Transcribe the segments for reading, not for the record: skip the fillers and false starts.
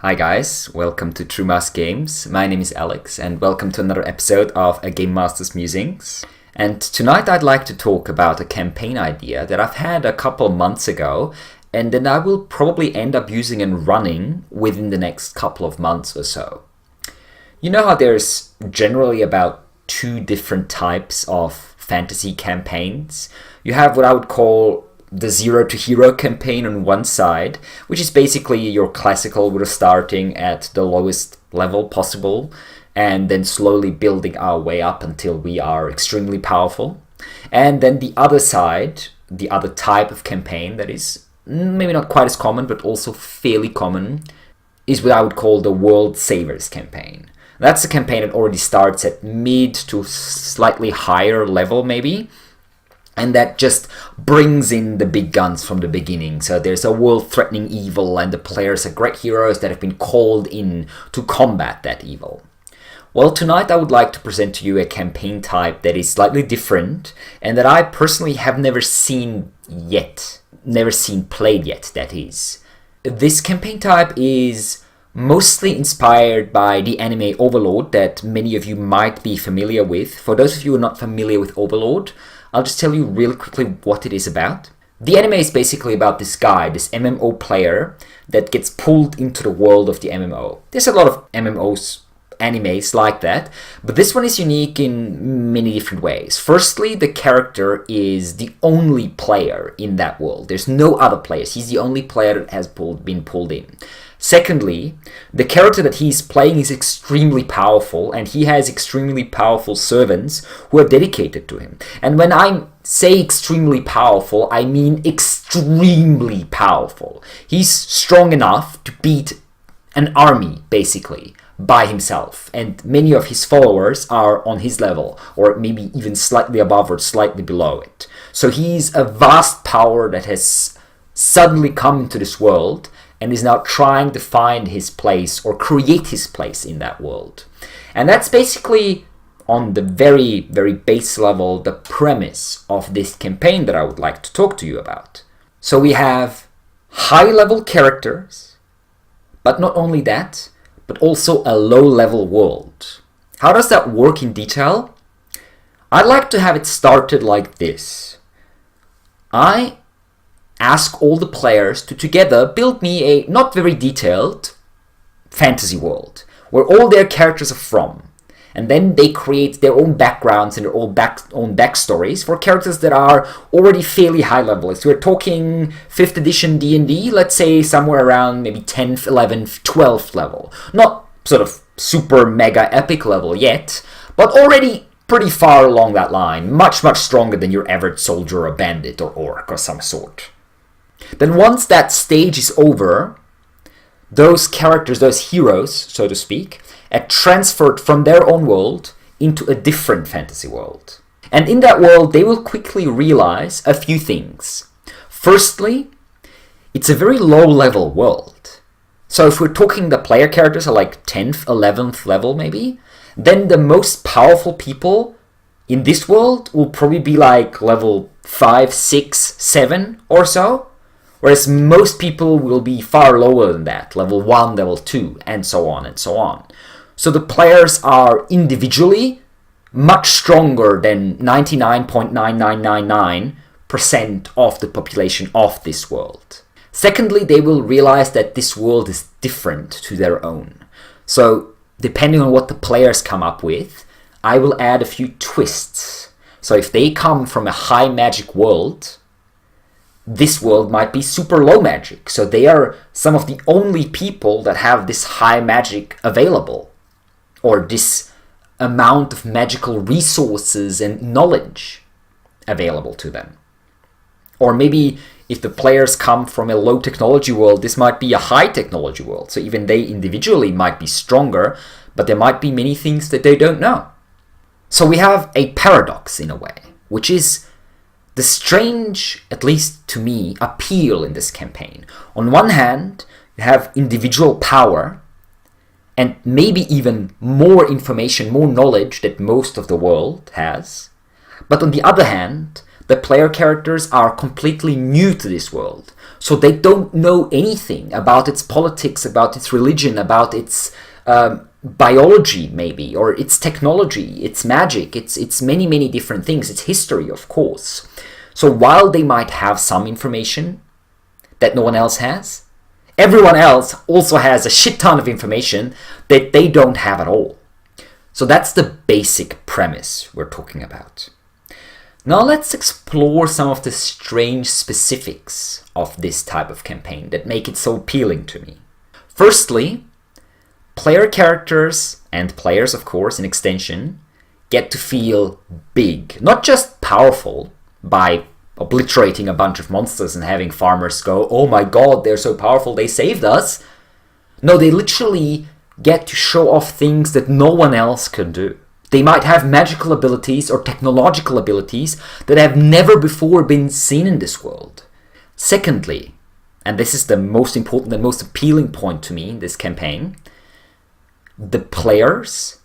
Hi guys, welcome to True Mouse Games. My name is Alex and welcome to another episode of A Game Master's Musings. And tonight I'd like to talk about a campaign idea that I've had a couple months ago and then I will probably end up using and running within the next couple of months or so. You know how there's generally about two different types of fantasy campaigns? You have what I would call the Zero to Hero campaign on one side, which is basically your classical, we're starting at the lowest level possible and then slowly building our way up until we are extremely powerful. And then the other side, the other type of campaign that is maybe not quite as common but also fairly common, is what I would call the World Savers campaign. That's a campaign that already starts at mid to slightly higher level maybe, and that just brings in the big guns from the beginning. So there's a world-threatening evil and the players are great heroes that have been called in to combat that evil. Well, tonight I would like to present to you a campaign type that is slightly different and that I personally have never seen played yet, that is. This campaign type is mostly inspired by the anime Overlord that many of you might be familiar with. For those of you who are not familiar with Overlord, I'll just tell you really quickly what it is about. The anime is basically about this guy, this MMO player, that gets pulled into the world of the MMO. There's a lot of animes like that, but this one is unique in many different ways. Firstly, the character is the only player in that world. There's no other players. He's the only player that has been pulled in. Secondly, the character that he's playing is extremely powerful and he has extremely powerful servants who are dedicated to him. And when I say extremely powerful, I mean extremely powerful. He's strong enough to beat an army, basically, by himself. And many of his followers are on his level, or maybe even slightly above or slightly below it. So he's a vast power that has suddenly come into this world and is now trying to find his place or create his place in that world. And that's basically, on the very, very base level, the premise of this campaign that I would like to talk to you about. So we have high-level characters, but not only that, but also a low-level world. How does that work in detail? I'd like to have it started like this. I ask all the players to together build me a not very detailed fantasy world where all their characters are from. And then they create their own backgrounds and their own backstories for characters that are already fairly high level. So we're talking 5th edition D&D, let's say somewhere around maybe 10th, 11th, 12th level. Not sort of super mega epic level yet, but already pretty far along that line. Much, much stronger than your average soldier or bandit or orc or some sort. Then once that stage is over, those characters, those heroes, so to speak, are transferred from their own world into a different fantasy world. And in that world, they will quickly realize a few things. Firstly, it's a very low-level world. So if we're talking the player characters are like 10th, 11th level maybe, then the most powerful people in this world will probably be like level 5, 6, 7 or so. Whereas most people will be far lower than that, level 1, level 2, and so on and so on. So the players are individually much stronger than 99.9999% of the population of this world. Secondly, they will realize that this world is different to their own. So depending on what the players come up with, I will add a few twists. So if they come from a high magic world, this world might be super low magic, so they are some of the only people that have this high magic available, or this amount of magical resources and knowledge available to them. Or maybe if the players come from a low technology world, this might be a high technology world, so even they individually might be stronger, but there might be many things that they don't know. So we have a paradox in a way, which is the strange, at least to me, appeal in this campaign. On one hand, you have individual power and maybe even more information, more knowledge that most of the world has. But on the other hand, the player characters are completely new to this world. So they don't know anything about its politics, about its religion, about its biology maybe, or its technology, its magic, its many, many different things, its history, of course. So while they might have some information that no one else has, everyone else also has a shit ton of information that they don't have at all. So that's the basic premise we're talking about. Now let's explore some of the strange specifics of this type of campaign that make it so appealing to me. Firstly, player characters, and players of course in extension, get to feel big. Not just powerful by obliterating a bunch of monsters and having farmers go, oh my god, they're so powerful, they saved us. No, they literally get to show off things that no one else can do. They might have magical abilities or technological abilities that have never before been seen in this world. Secondly, and this is the most important and most appealing point to me in this campaign, the players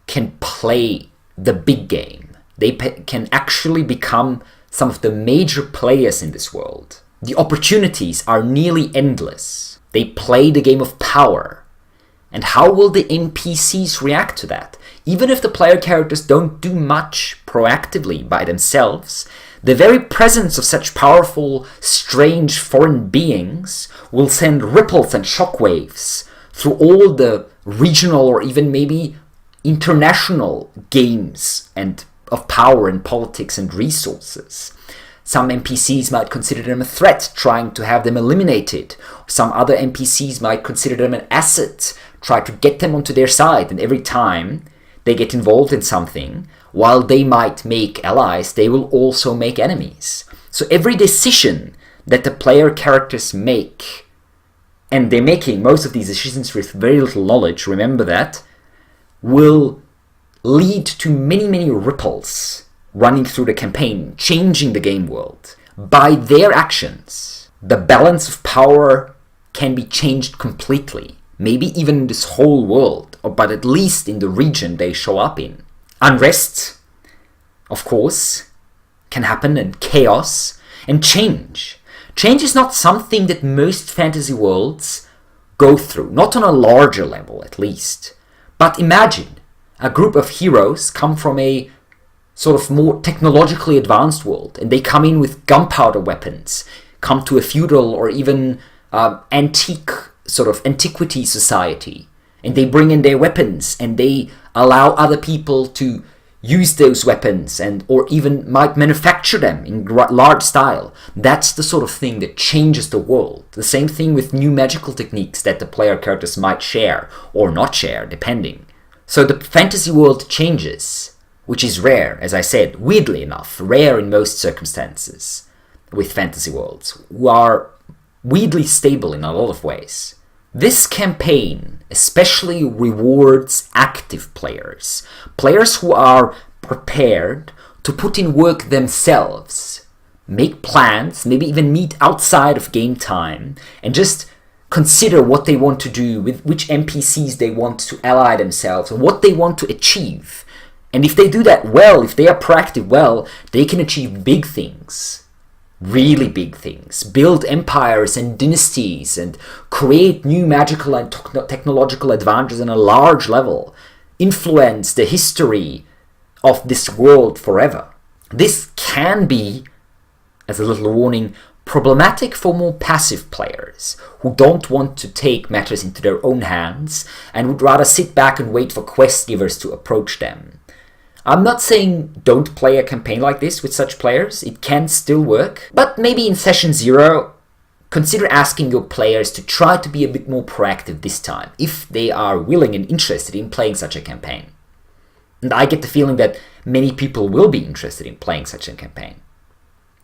can play the big game. They can actually become some of the major players in this world. The opportunities are nearly endless. They play the game of power. And how will the NPCs react to that? Even if the player characters don't do much proactively by themselves, the very presence of such powerful, strange foreign beings will send ripples and shockwaves through all the regional or even maybe international games and of power and politics and resources. Some NPCs might consider them a threat, trying to have them eliminated. Some other NPCs might consider them an asset, try to get them onto their side, and every time they get involved in something, while they might make allies, they will also make enemies. So every decision that the player characters make, and they're making most of these decisions with very little knowledge, remember that, will lead to many, many ripples running through the campaign, changing the game world. By their actions, the balance of power can be changed completely. Maybe even in this whole world, but at least in the region they show up in. Unrest, of course, can happen, and chaos, and change. Change is not something that most fantasy worlds go through, not on a larger level at least. But imagine a group of heroes come from a sort of more technologically advanced world, and they come in with gunpowder weapons, come to a feudal or even antique sort of antiquity society, and they bring in their weapons and they allow other people to use those weapons and or even might manufacture them in large style. That's the sort of thing that changes the world. The same thing with new magical techniques that the player characters might share or not share, depending. So the fantasy world changes, which is rare, as I said, weirdly enough, rare in most circumstances with fantasy worlds, who are weirdly stable in a lot of ways. This campaign especially rewards active players, players who are prepared to put in work themselves, make plans, maybe even meet outside of game time, and just consider what they want to do, with which NPCs they want to ally themselves, and what they want to achieve. And if they do that well, if they are proactive well, they can achieve big things. Really big things, build empires and dynasties and create new magical and technological advantages on a large level, influence the history of this world forever. This can be, as a little warning, problematic for more passive players who don't want to take matters into their own hands and would rather sit back and wait for quest givers to approach them. I'm not saying don't play a campaign like this with such players, it can still work, but maybe in session 0, consider asking your players to try to be a bit more proactive this time, if they are willing and interested in playing such a campaign. And I get the feeling that many people will be interested in playing such a campaign,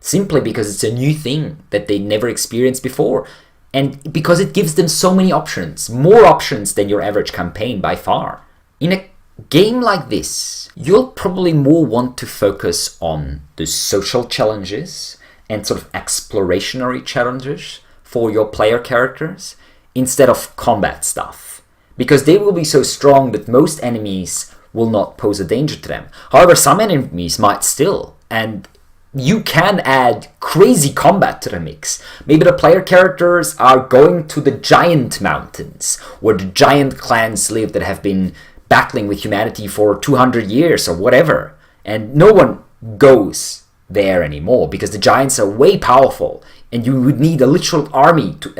simply because it's a new thing that they never experienced before, and because it gives them so many options, more options than your average campaign by far. In a game like this, you'll probably more want to focus on the social challenges and sort of explorationary challenges for your player characters instead of combat stuff, because they will be so strong that most enemies will not pose a danger to them. However, some enemies might still, and you can add crazy combat to the mix. Maybe the player characters are going to the giant mountains, where the giant clans live that have been battling with humanity for 200 years or whatever. And no one goes there anymore because the giants are way powerful, and you would need a literal army to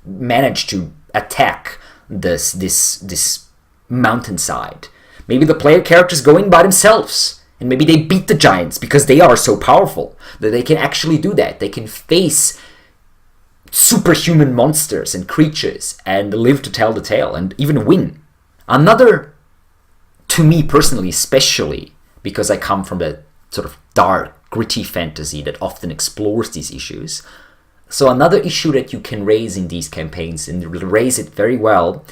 manage to attack this mountainside. Maybe the player characters go in by themselves, and maybe they beat the giants because they are so powerful that they can actually do that. They can face superhuman monsters and creatures and live to tell the tale and even win. Another, to me personally, especially because I come from the sort of dark, gritty fantasy that often explores these issues. So another issue that you can raise in these campaigns, and raise it very well,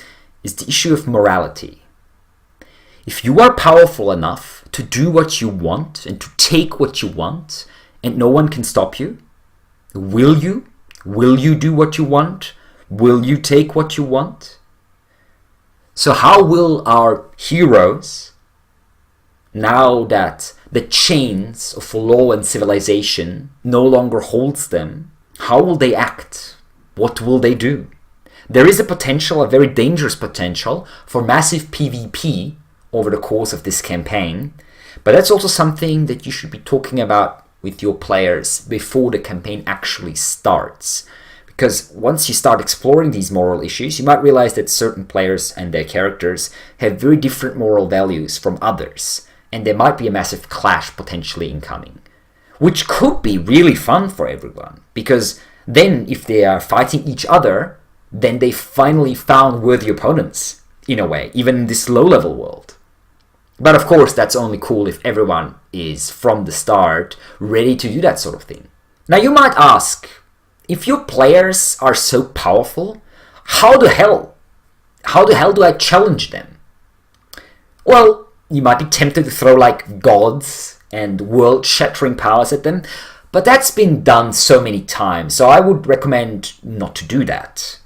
is the issue of morality. If you are powerful enough to do what you want and to take what you want, and no one can stop you, will you? Will you do what you want? Will you take what you want? So how will our heroes, now that the chains of law and civilization no longer holds them, how will they act? What will they do? There is a very dangerous potential for massive PvP over the course of this campaign, but that's also something that you should be talking about with your players before the campaign actually starts. Because once you start exploring these moral issues, you might realize that certain players and their characters have very different moral values from others, and there might be a massive clash potentially incoming, which could be really fun for everyone, because then if they are fighting each other, then they finally found worthy opponents, in a way, even in this low-level world. But of course, that's only cool if everyone is, from the start, ready to do that sort of thing. Now you might ask, if your players are so powerful, how the hell do I challenge them? Well, you might be tempted to throw like gods and world-shattering powers at them, but that's been done so many times, so I would recommend not to do that.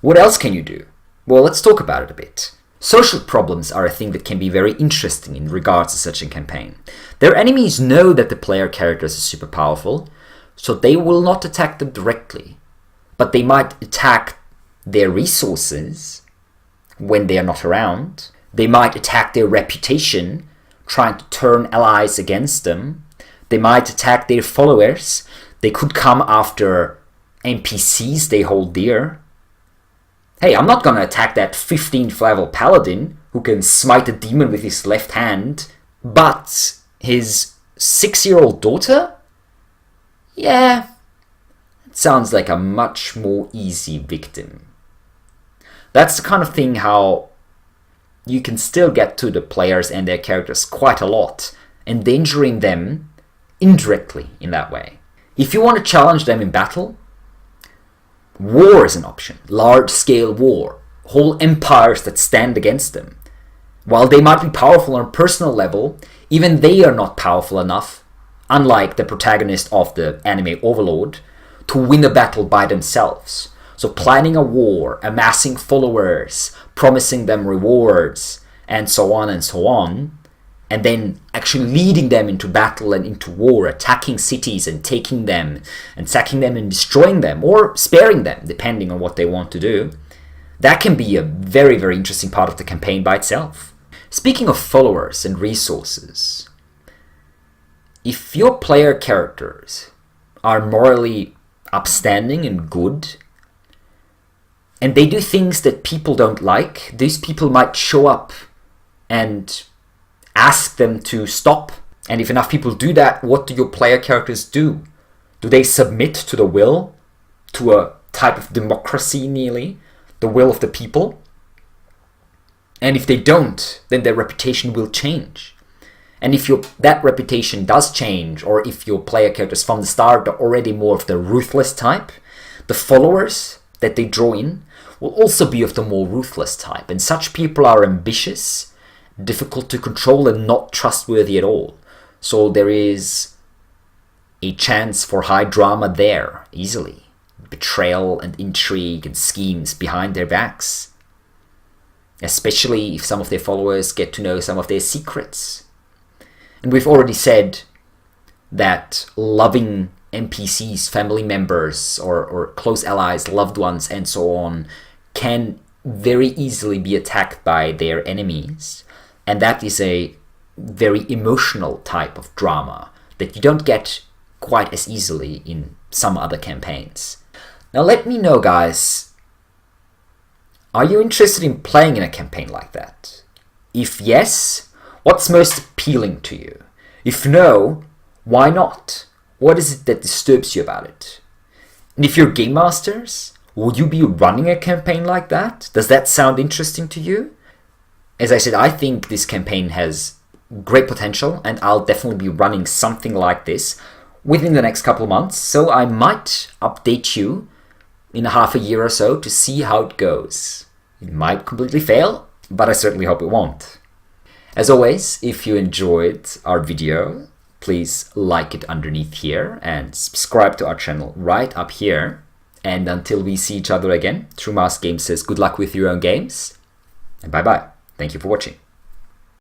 What else can you do? Well, let's talk about it a bit. Social problems are a thing that can be very interesting in regards to such a campaign. Their enemies know that the player characters are super powerful, so they will not attack them directly, but they might attack their resources when they are not around. They might attack their reputation, trying to turn allies against them. They might attack their followers. They could come after NPCs they hold dear. Hey, I'm not gonna attack that 15th level paladin who can smite a demon with his left hand, but his 6-year-old daughter? Yeah, it sounds like a much more easy victim. That's the kind of thing how you can still get to the players and their characters quite a lot, endangering them indirectly in that way. If you want to challenge them in battle, war is an option. Large-scale war. Whole empires that stand against them. While they might be powerful on a personal level, even they are not powerful enough, unlike the protagonist of the anime Overlord, to win a battle by themselves. So planning a war, amassing followers, promising them rewards, and so on, and then actually leading them into battle and into war, attacking cities and taking them and sacking them and destroying them, or sparing them, depending on what they want to do. That can be a very, very interesting part of the campaign by itself. Speaking of followers and resources, if your player characters are morally upstanding and good, and they do things that people don't like, these people might show up and ask them to stop. And if enough people do that, what do your player characters do? Do they submit to the will? To a type of democracy, nearly? The will of the people? And if they don't, then their reputation will change. And if that reputation does change, or if your player characters from the start are already more of the ruthless type, the followers that they draw in will also be of the more ruthless type. And such people are ambitious, difficult to control, and not trustworthy at all. So there is a chance for high drama there, easily. Betrayal and intrigue and schemes behind their backs. Especially if some of their followers get to know some of their secrets. And we've already said, that loving NPCs, family members, or close allies, loved ones, and so on, can very easily be attacked by their enemies. And that is a very emotional type of drama that you don't get quite as easily in some other campaigns. Now let me know, guys, are you interested in playing in a campaign like that? If yes, what's most appealing to you? If no, why not? What is it that disturbs you about it? And if you're game masters, would you be running a campaign like that? Does that sound interesting to you? As I said, I think this campaign has great potential, and I'll definitely be running something like this within the next couple of months, so I might update you in a half a year or so to see how it goes. It might completely fail, but I certainly hope it won't. As always, if you enjoyed our video, please like it underneath here and subscribe to our channel right up here. And until we see each other again, True Mask Games says good luck with your own games, and bye bye. Thank you for watching.